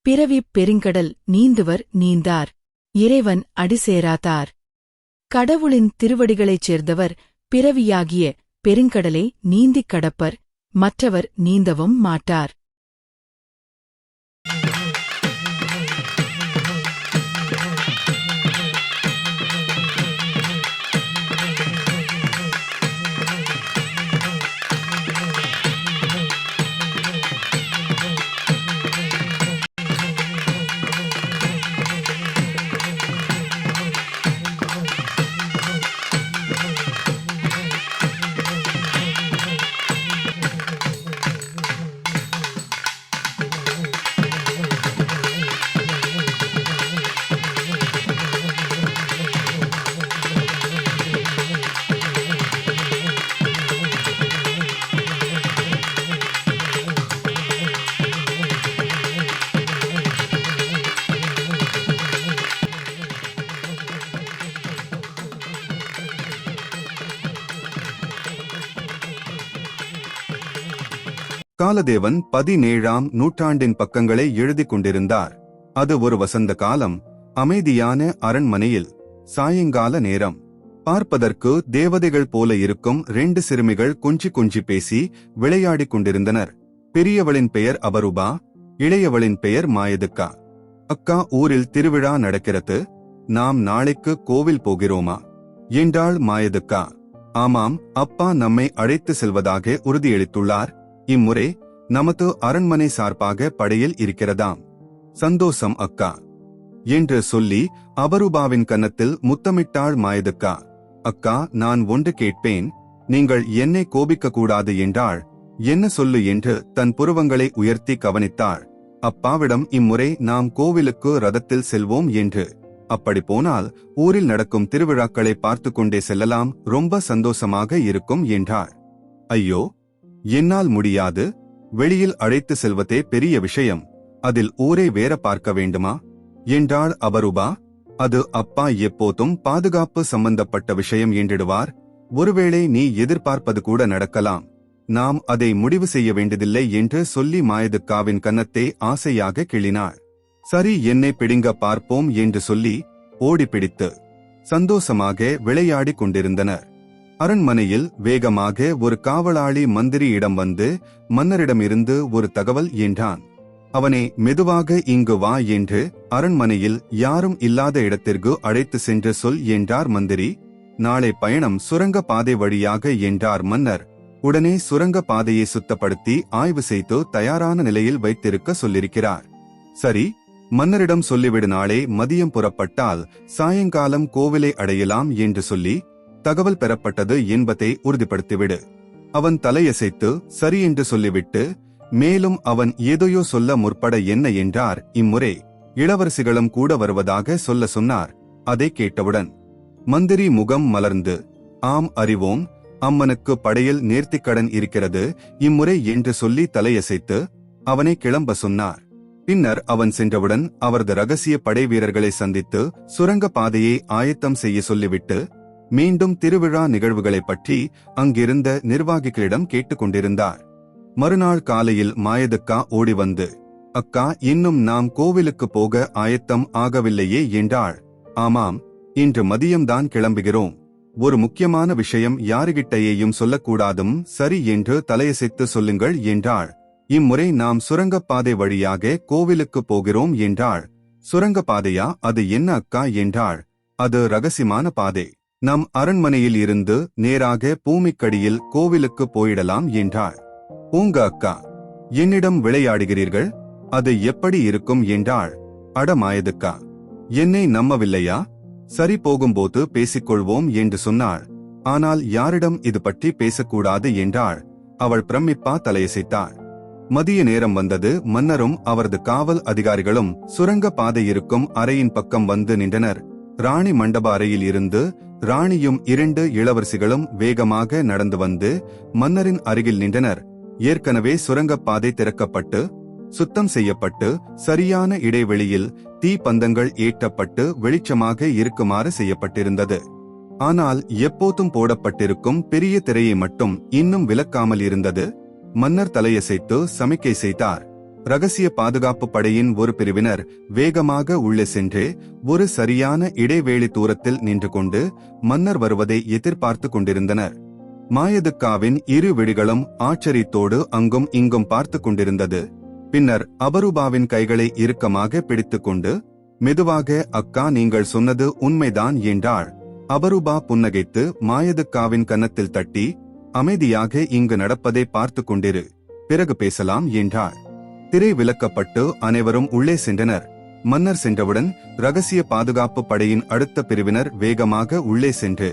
பிறவிப் பெருங்கடல் நீந்துவர் நீந்தார். இறைவன் அடிசேராதார். கடவுளின் திருவடிகளைச் சேர்ந்தவர் பிறவியாகிய பெருங்கடலை நீந்திக் கடப்பர். மற்றவர் நீந்தவும் மாட்டார். காலதேவன் 17ஆம் நூற்றாண்டின் பக்கங்களை எழுதிக் கொண்டிருந்தார். அது ஒரு வசந்த காலம். அமைதியான அரண்மனையில் சாயங்கால நேரம். பார்ப்பதற்கு தேவதைகள் போல இருக்கும் 2 சிறுமிகள் கொஞ்சி கொஞ்சி பேசி விளையாடிக் கொண்டிருந்தனர். பெரியவளின் பெயர் அபரூபா, இளையவளின் பெயர் மாயதுக்கா. அக்கா, ஊரில் திருவிழா நடக்கிறது, நாம் நாளைக்கு கோவில் போகிறோமா என்றாள் மாயதுக்கா. ஆமாம், அப்பா நம்மை அழைத்து செல்வதாக உறுதியளித்துள்ளார். இம்முறை நமது அரண்மனை சார்பாக படையில் இருக்கிறதாம். சந்தோஷம் அக்கா என்று சொல்லி அபரூபாவின் கன்னத்தில் முத்தமிட்டாள் மாயதுக்கா. அக்கா, நான் ஒன்று கேட்பேன், நீங்கள் என்னை கோபிக்க கூடாது என்றாள். என்ன சொல்லு என்று தன் புருவங்களை உயர்த்தி கவனித்தாள். அப்பாவிடம் இம்முறை நாம் கோவிலுக்கு ரதத்தில் செல்வோம் என்று. அப்படி போனால் ஊரில் நடக்கும் திருவிழாக்களை பார்த்து கொண்டே செல்லலாம், ரொம்ப சந்தோஷமாக இருக்கும் என்றாள். ஐயோ, என்னால் முடியாது. வெளியில் அழைத்து செல்வதே பெரிய விஷயம், அதில் ஊரை வேற பார்க்க வேண்டுமா என்றாள் அபரூபா. அது அப்பா எப்போதும் பாதுகாப்பு சம்பந்தப்பட்ட விஷயம் என்றிடுவார். ஒருவேளை நீ எதிர்பார்ப்பது கூட நடக்கலாம். நாம் அதை முடிவு செய்ய வேண்டியதில்லை என்று சொல்லி மாயதுக்காவின் கன்னத்தை ஆசையாக கிள்ளினாள். சரி, என்னை பிடிங்க பார்ப்போம் என்று சொல்லி ஓடிப்பிடித்து சந்தோஷமாக விளையாடிக் கொண்டிருந்தனர். அரண்மனையில் வேகமாக ஒரு காவலாளி மந்திரியிடம் வந்து மன்னரிடமிருந்து ஒரு தகவல் என்றான். அவனை மெதுவாக இங்கு வா என்று அரண்மனையில் யாரும் இல்லாத இடத்திற்கு அழைத்து சென்று சொல் என்றார் மந்திரி. நாளை பயணம் சுரங்க பாதை வழியாக என்றார் மன்னர். உடனே சுரங்க பாதையை சுத்தப்படுத்தி ஆய்வு செய்து தயாரான நிலையில் வைத்திருக்க சொல்லிருக்கிறார். சரி, மன்னரிடம் சொல்லிவிடு, நாளை மதியம் புறப்பட்டால் சாயங்காலம் கோவிலை அடையலாம் என்று சொல்லி தகவல் பெறப்பட்டது என்பதை உறுதிப்படுத்திவிடு. அவன் தலையசைத்து சரி என்று சொல்லிவிட்டு மேலும் அவன் ஏதையோ சொல்ல முற்பட என்ன என்றார். இம்முறை இளவரசிகளும் கூட வருவதாக சொல்ல சொன்னார். அதை கேட்டவுடன் மந்திரி முகம் மலர்ந்து, ஆம், அறிவோம், அம்மனுக்கு படையில் நேர்த்திக்கடன் இருக்கிறது இம்முறை என்று சொல்லி தலையசைத்து அவனை கிளம்ப சொன்னார். பின்னர் அவன் சென்றவுடன் அவரது ரகசிய படை வீரர்களை சந்தித்து சுரங்க பாதையை ஆயத்தம் செய்ய சொல்லிவிட்டு மீண்டும் திருவிழா நிகழ்வுகளை பற்றி அங்கிருந்த நிர்வாகிகளிடம் கேட்டுக்கொண்டிருந்தார். மறுநாள் காலையில் மாயதுக்கா ஓடி வந்து, அக்கா, இன்னும் நாம் கோவிலுக்கு போக ஆயத்தம் ஆகவில்லையே என்றாள். ஆமாம், இன்று மதியம்தான் கிளம்புகிறோம். ஒரு முக்கியமான விஷயம் யாருகிட்டையேயும் சொல்லக்கூடாதும். சரி என்று தலையசைத்து சொல்லுங்கள் என்றாள். இம்முறை நாம் சுரங்கப்பாதை வழியாக கோவிலுக்கு போகிறோம் என்றாள். சுரங்கப்பாதையா? அது என்ன அக்கா என்றாள். அது ரகசியமான பாதை. நம் அரண்மனையில் இருந்து நேராக பூமிக்கடியில் கோவிலுக்கு போயிடலாம் என்றாள். பூங்க அக்கா, என்னிடம் விளையாடுகிறீர்கள்? அது எப்படி இருக்கும் என்றாள். அட மாயதுக்கா, என்னை நம்பவில்லையா? சரி, போகும்போது பேசிக்கொள்வோம் என்று சொன்னாள். ஆனால் யாரிடம் இது பற்றி பேசக்கூடாது என்றாள். அவள் பிரமிப்பா தலையசைத்தாள். மதிய நேரம் வந்தது. மன்னரும் அவரது காவல் அதிகாரிகளும் சுரங்க பாதை இருக்கும் அறையின் பக்கம் வந்து நின்றனர். ராணி மண்டப அறையில் இருந்து ராணியும் 2 இளவரசிகளும் வேகமாக நடந்து வந்து மன்னரின் அருகில் நின்றனர். ஏற்கனவே சுரங்கப்பாதை திறக்கப்பட்டு சுத்தம் செய்யப்பட்டு சரியான இடைவெளியில் தீப்பந்தங்கள் ஏற்றப்பட்டு வெளிச்சமாக இருக்குமாறு செய்யப்பட்டிருந்தது. ஆனால் எப்போதும் போடப்பட்டிருக்கும் பெரிய திரையை மட்டும் இன்னும் விலக்காமல் இருந்தது. மன்னர் தலையசைத்து சமிக்கை செய்தார். ரகசிய பாதுகாப்பு படையின் ஒரு பிரிவினர் வேகமாக உள்ளே சென்று ஒரு சரியான இடைவேளை தூரத்தில் நின்று கொண்டு மன்னர் வருவதை எதிர்பார்த்து கொண்டிருந்தனர். மாயதுக்காவின் இரு விழிகளும் ஆச்சரியத்தோடு அங்கும் இங்கும் பார்த்து கொண்டிருந்தது. பின்னர் அபரூபாவின் கைகளை இறுக்கமாக பிடித்துக்கொண்டு, மெதுவாக, அக்கா, நீங்கள் சொன்னது உண்மைதான் என்றாள். அபரூபா புன்னகைத்து மாயதுக்காவின் கன்னத்தில் தட்டி, அமைதியாக இங்கு நடப்பதை பார்த்து கொண்டிரு, பிறகு பேசலாம் என்றாள். திரை விலக்கப்பட்டு அனைவரும் உள்ளே சென்றனர். மன்னர் சென்றவுடன் ரகசிய பாதுகாப்பு படையின் அடுத்த பிரிவினர் வேகமாக உள்ளே சென்று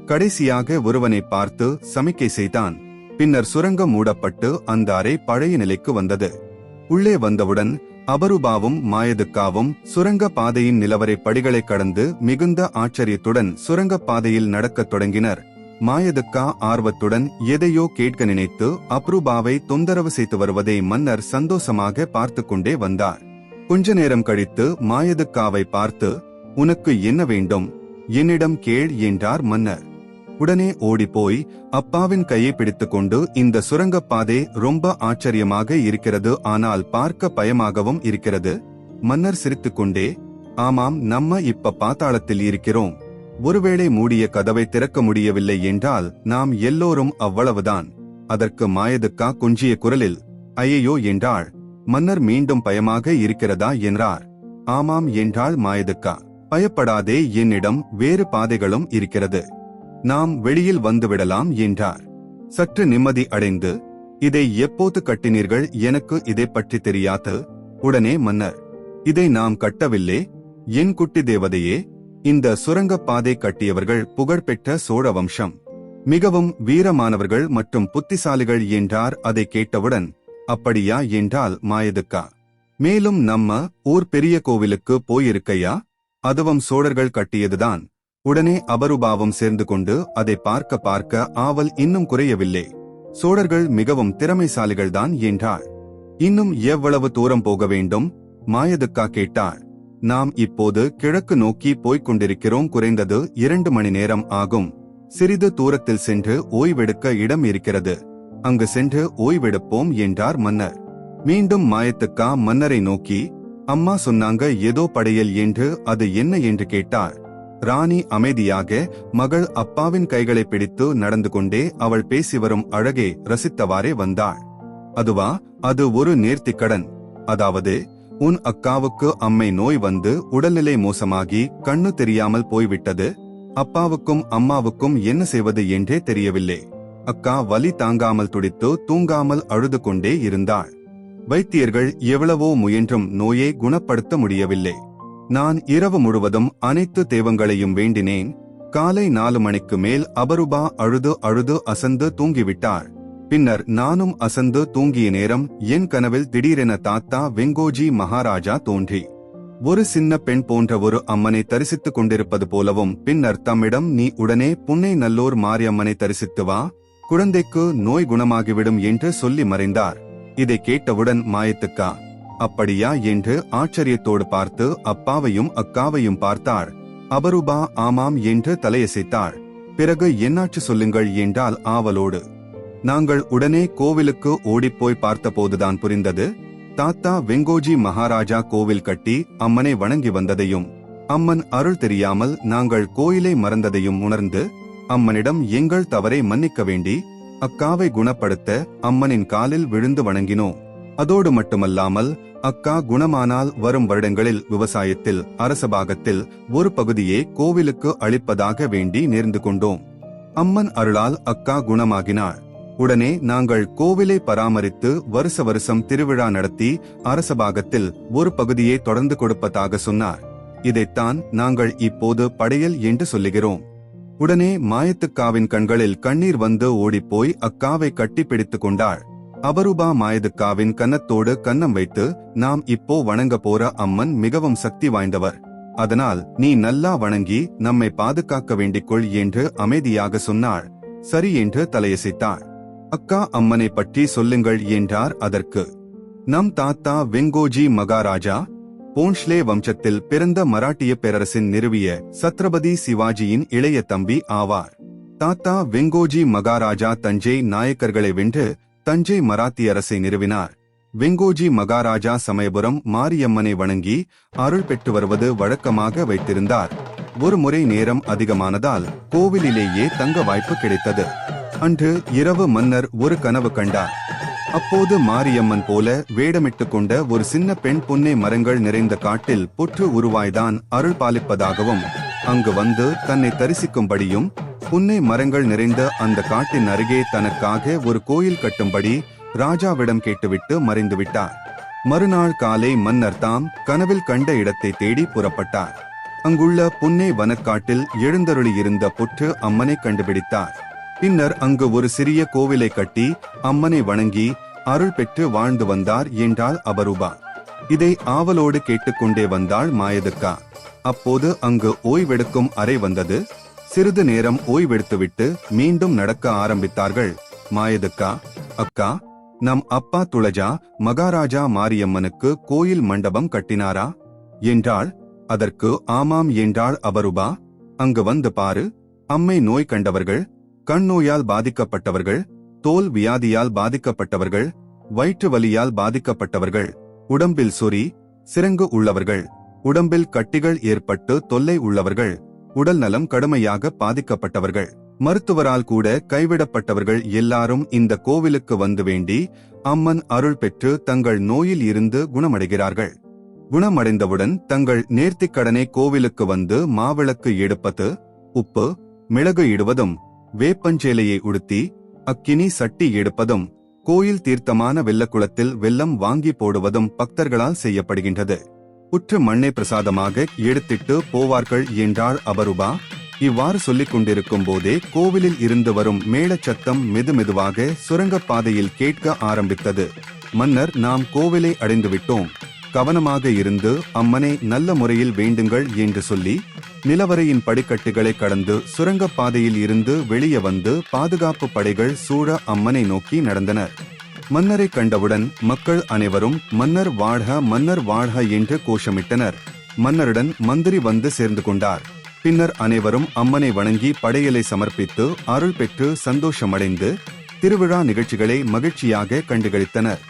கடைசியாக ஒருவனை பார்த்து சமிக்கை செய்தான். பின்னர் சுரங்கம் மூடப்பட்டு அந்த அறை பழைய நிலைக்கு வந்தது. உள்ளே வந்தவுடன் அபரூபாவும் மாயதுக்காவும் சுரங்க பாதையின் நிலவரை படிகளை கடந்து மிகுந்த ஆச்சரியத்துடன் சுரங்க பாதையில் நடக்கத் தொடங்கினர். மாயதுக்கா ஆர்வத்துடன் எதையோ கேட்க நினைத்து அப்ரூபாவை தொந்தரவு செய்து வருவதை மன்னர் சந்தோஷமாக பார்த்து கொண்டே வந்தார். கொஞ்ச நேரம் கழித்து மாயதுக்காவை பார்த்து, உனக்கு என்ன வேண்டும், என்னிடம் கேள் என்றார் மன்னர். உடனே ஓடிப்போய் அப்பாவின் கையை பிடித்துக்கொண்டு, இந்த சுரங்கப்பாதை ரொம்ப ஆச்சரியமாக இருக்கிறது, ஆனால் பார்க்க பயமாகவும் இருக்கிறது. மன்னர் சிரித்துக்கொண்டே, ஆமாம், நம்ம இப்ப பாதாளத்தில் இருக்கிறோம். ஒருவேளை மூடிய கதவை திறக்க முடியவில்லை என்றால் நாம் எல்லோரும் அவ்வளவுதான். அதற்கு மாயதுக்கா கொஞ்சிய குரலில் ஐயோ என்றாள். மன்னர் மீண்டும் பயமாக இருக்கிறதா என்றார். ஆமாம் என்றாள் மாயதுக்கா. பயப்படாதே, என்னிடம் வேறு பாதைகளும் இருக்கிறது, நாம் வெளியில் வந்துவிடலாம் என்றார். சற்று நிம்மதி அடைந்து, இதை எப்போது கட்டினீர்கள், எனக்கு இதை பற்றி தெரியாது. உடனே மன்னர், இதை நாம் கட்டவில்லை என் குட்டி தேவதையே, இந்த சுரங்கப்பாதை கட்டியவர்கள் புகழ்பெற்ற சோழ வம்சம், மிகவும் வீரமானவர்கள் மற்றும் புத்திசாலிகள் என்றார். அதை கேட்டவுடன், அப்படியா என்றால் மாயதுக்கா. மேலும் நம்ம ஊர் பெரிய கோவிலுக்கு போயிருக்கையா, அதுவும் சோழர்கள் கட்டியதுதான். உடனே அபரூபாவும் சேர்ந்து கொண்டு அதை பார்க்க பார்க்க ஆவல் இன்னும் குறையவில்லை. சோழர்கள் மிகவும் திறமைசாலிகள்தான் என்றாள். இன்னும் எவ்வளவு தூரம் போக வேண்டும், மாயதுக்கா கேட்டாள். நாம் இப்போது கிழக்கு நோக்கி போய்க் கொண்டிருக்கிறோம், குறைந்தது 2 மணி நேரம் ஆகும். சிறிது தூரத்தில் சென்று ஓய்வெடுக்க இடம் இருக்கிறது, அங்கு சென்று ஓய்வெடுப்போம் என்றார் மன்னர். மீண்டும் மாயத்துக்கா மன்னரை நோக்கி, அம்மா சொன்னாங்க ஏதோ படையல் என்று, அது என்ன என்று கேட்டார். ராணி அமைதியாக மகள் அப்பாவின் கைகளை பிடித்து நடந்து கொண்டே அவள் பேசி வரும் அழகே ரசித்தவாறே வந்தாள். அதுவா, அது ஒரு நேர்த்திக்கடன். அதாவது, உன் அக்காவுக்கு அம்மை நோய் வந்து உடல்நிலை மோசமாகி கண்ணு தெரியாமல் போய்விட்டது. அப்பாவுக்கும் அம்மாவுக்கும் என்ன செய்வது என்றே தெரியவில்லை. அக்கா வலி தாங்காமல் துடித்து தூங்காமல் அழுது கொண்டே இருந்தாள். வைத்தியர்கள் எவ்வளவோ முயன்றும் நோயை குணப்படுத்த முடியவில்லை. நான் இரவு முழுவதும் அனைத்து தெய்வங்களையும் வேண்டினேன். காலை 4 மணிக்கு மேல் அபரூபா அழுது அழுது அசந்து தூங்கிவிட்டாள். பின்னர் நானும் அசந்து தூங்கிய நேரம் என் கனவில் திடீரென தாத்தா வெங்கோஜி மகாராஜா தோன்றி ஒரு சின்ன பெண் போன்ற ஒரு அம்மனை தரிசித்துக் கொண்டிருப்பது போலவும், பின்னர் தம்மிடம், நீ உடனே புன்னை நல்லூர் மாரியம்மனை தரிசித்து வா, குழந்தைக்கு நோய் குணமாகிவிடும் என்று சொல்லி மறைந்தார். இதை கேட்டவுடன் மாயத்துக்கா, அப்படியா என்று ஆச்சரியத்தோடு பார்த்து அப்பாவையும் அக்காவையும் பார்த்தாள். அபரூபா ஆமாம் என்று தலையசைத்தாள். பிறகு என்னாச்சு சொல்லுங்கள் என்றால் ஆவலோடு. நாங்கள் உடனே கோவிலுக்கு ஓடிப்போய் பார்த்தபோதுதான் புரிந்தது. தாத்தா வெங்கோஜி மகாராஜா கோவில் கட்டி அம்மனை வணங்கி வந்ததையும், அம்மன் அருள் தெரியாமல் நாங்கள் கோயிலை மறந்ததையும் உணர்ந்து அம்மனிடம் எங்கள் தவறை மன்னிக்க வேண்டி அக்காவை குணப்படுத்த அம்மனின் காலில் விழுந்து வணங்கினோம். அதோடு மட்டுமல்லாமல் அக்கா குணமானால் வரும் வருடங்களில் விவசாயத்தில் அரசபாகத்தில் ஒரு பகுதியை கோவிலுக்கு அளிப்பதாக வேண்டி நேர்ந்து கொண்டோம். அம்மன் அருளால் அக்கா குணமாகினாள். உடனே நாங்கள் கோவிலை பராமரித்து வருஷ வருஷம் திருவிழா நடத்தி அரசபாகத்தில் ஒரு பகுதியை தொடர்ந்து கொடுப்பதாக சொன்னார். இதைத்தான் நாங்கள் இப்போது படையல் என்று சொல்லுகிறோம். உடனே மாயத்துக்காவின் கண்களில் கண்ணீர் வந்து ஓடிப்போய் அக்காவை கட்டிப்பிடித்துக் கொண்டாள். அபரூபா மாயதுக்காவின் கன்னத்தோடு கன்னம் வைத்து, நாம் இப்போ வணங்க போற அம்மன் மிகவும் சக்தி வாய்ந்தவர், அதனால் நீ நல்லா வணங்கி நம்மை பாதுகாக்க வேண்டிக்கொள் என்று அமைதியாக சொன்னாள். சரி என்று தலையசைத்தாள். அக்கா, அம்மனை பற்றி சொல்லுங்கள் என்றார். அதற்கு, நம் தாத்தா வெங்கோஜி மகாராஜா போன்ஷ்லே வம்சத்தில் பிறந்த மராட்டிய பேரரசின் நிறுவிய சத்ரபதி சிவாஜியின் இளைய தம்பி ஆவார். தாத்தா வெங்கோஜி மகாராஜா தஞ்சை நாயக்கர்களை வென்று தஞ்சை மராத்திய அரசை நிறுவினார். வெங்கோஜி மகாராஜா சமயபுரம் மாரியம்மனை வணங்கி அருள் பெற்று வருவது வழக்கமாக வைத்திருந்தார். ஒரு முறை நேரம் அதிகமானதால் கோவிலிலேயே தங்க வாய்ப்பு கிடைத்தது. அன்று இரவு மன்னர் ஒரு கனவு கண்டார். அப்போது மாரியம்மன் போல வேடமிட்டு கொண்ட ஒரு சின்ன பெண் புன்னை மரங்கள் நிறைந்த காட்டில் புற்று உருவாய்தான் அருள் பாலிப்பதாகவும், அங்கு வந்து தன்னை தரிசிக்கும்படியும், புன்னை மரங்கள் நிறைந்த அந்த காட்டின் அருகே தனக்காக ஒரு கோயில் கட்டும்படி ராஜாவிடம் கேட்டுவிட்டு மறைந்து விட்டார். மறுநாள் காலை மன்னர் தாம் கனவில் கண்ட இடத்தை தேடி புறப்பட்டார். அங்குள்ள புன்னை வனக்காட்டில் எழுந்தருளியிருந்த புற்று அம்மனை கண்டுபிடித்தார். பின்னர் அங்கு ஒரு சிறிய கோவிலை கட்டி அம்மனை வணங்கி அருள் பெற்று வாழ்ந்து வந்தார் என்றாள் அபரூபா. இதை ஆவலோடு கேட்டுக்கொண்டே வந்தாள் மாயதுக்கா. அப்போது அங்கு ஓய்வெடுக்கும் அறை வந்தது. சிறிது நேரம் ஓய்வெடுத்துவிட்டு மீண்டும் நடக்க ஆரம்பித்தார்கள். மாயதுக்கா, அக்கா, நம் அப்பா துளஜா மகாராஜா மாரியம்மனுக்கு கோயில் மண்டபம் கட்டினாரா என்றாள். அதற்கு ஆமாம் என்றாள் அபரூபா. அங்கு வந்து பாரு, அம்மை நோய் கண்டவர்கள், கண் நோயால் பாதிக்கப்பட்டவர்கள், தோல் வியாதியால் பாதிக்கப்பட்டவர்கள், வயிற்று வலியால் பாதிக்கப்பட்டவர்கள், உடம்பில் சொறி சிரங்கு உள்ளவர்கள், உடம்பில் கட்டிகள் ஏற்பட்டு தொல்லை உள்ளவர்கள், உடல் நலம் கடுமையாக பாதிக்கப்பட்டவர்கள், மருத்துவரால் கூட கைவிடப்பட்டவர்கள் எல்லாரும் இந்த கோவிலுக்கு வந்து வேண்டி அம்மன் அருள் பெற்று தங்கள் நோயில் இருந்து குணமடைகிறார்கள். குணமடைந்தவுடன் தங்கள் நேர்த்திக் கடனை கோவிலுக்கு வந்து மாவிளக்கு எடுப்பது, உப்பு மிளகு இடுவதும், வேப்பஞ்சேலையை உடுத்தி அக்கினி சட்டி எடுப்பதும், கோயில் தீர்த்தமான வெள்ளக்குளத்தில் வெல்லம் வாங்கி போடுவதும் பக்தர்களால் செய்யப்படுகின்றது. புற்று மண்ணை பிரசாதமாக எடுத்திட்டு போவார்கள் என்றாள் அபரூபா. இவ்வாறு சொல்லிக் கொண்டிருக்கும் போதே கோவிலில் இருந்து வரும் மேளச்சத்தம் மெதுமெதுவாக சுரங்கப்பாதையில் கேட்க ஆரம்பித்தது. மன்னர், நாம் கோவிலை அடைந்துவிட்டோம், கவனமாக இருந்து அம்மனை நல்ல முறையில் வேண்டுங்கள் என்று சொல்லி நிலவரையின் படிக்கட்டுகளை கடந்து சுரங்கப்பாதையில் இருந்து வெளியே வந்து பாதுகாப்பு படைகள் சூழ அம்மனை நோக்கி நடந்தனர். மன்னரை கண்டவுடன் மக்கள் அனைவரும் மன்னர் வாழ்க, மன்னர் வாழ்க என்று கோஷமிட்டனர். மன்னருடன் மந்திரி வந்து சேர்ந்து கொண்டார். பின்னர் அனைவரும் அம்மனை வணங்கி படையலை சமர்ப்பித்து அருள் பெற்று சந்தோஷமடைந்து திருவிழா நிகழ்ச்சிகளை மகிழ்ச்சியாக கண்டுகளித்தனர்.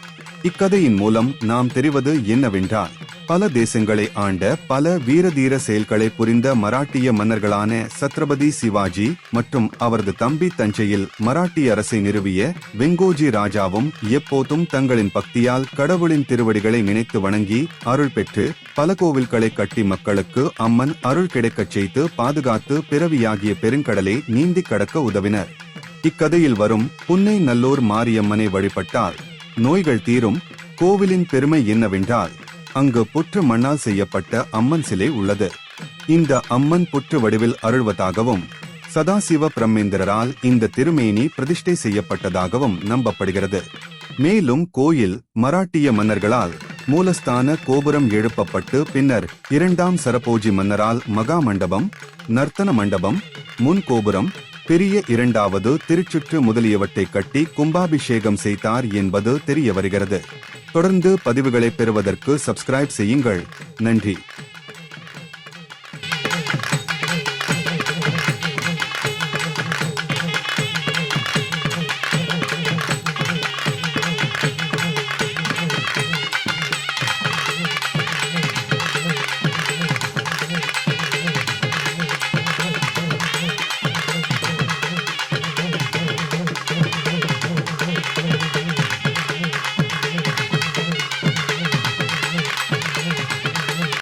இக்கதையின் மூலம் நாம் தெரிவது என்னவென்றால், பல தேசங்களை ஆண்ட பல வீரதீர செயல்களை புரிந்த மராட்டிய மன்னர்களான சத்ரபதி சிவாஜி மற்றும் அவரது தம்பி தஞ்சையில் மராட்டிய அரசை நிறுவிய வெங்கோஜி ராஜாவும் எப்போதும் தங்களின் பக்தியால் கடவுளின் திருவடிகளை நினைத்து வணங்கி அருள் பெற்று பல கோவில்களை கட்டி மக்களுக்கு அம்மன் அருள் கிடைக்கச் செய்து பாதுகாத்து பிறவியாகிய பெருங்கடலை நீந்தி கடக்க உதவினர். இக்கதையில் வரும் புன்னை நல்லூர் மாரியம்மனை வழிபட்டால் நோய்கள் தீரும். கோவிலின் பெருமை என்னவென்றால், அங்கு புற்று மண்ணால் செய்யப்பட்ட அம்மன் சிலை உள்ளது. இந்த அம்மன் புற்று வடிவில் அருள்வதாகவும், சதாசிவ பிரம்மேந்திரரால் இந்த திருமேனி பிரதிஷ்டை செய்யப்பட்டதாகவும் நம்பப்படுகிறது. மேலும் கோயில் மராட்டிய மன்னர்களால் மூலஸ்தான கோபுரம் எழுப்பப்பட்டு பின்னர் இரண்டாம் சரபோஜி மன்னரால் மகா மண்டபம், நர்த்தன மண்டபம், முன் கோபுரம், பெரிய இரண்டாவது திருச்சுற்று முதலியவற்றை கட்டி கும்பாபிஷேகம் செய்தார் என்பது தெரிய வருகிறது. தொடர்ந்து பதிவுகளை பெறுவதற்கு சப்ஸ்கிரைப் செய்யுங்கள். நன்றி.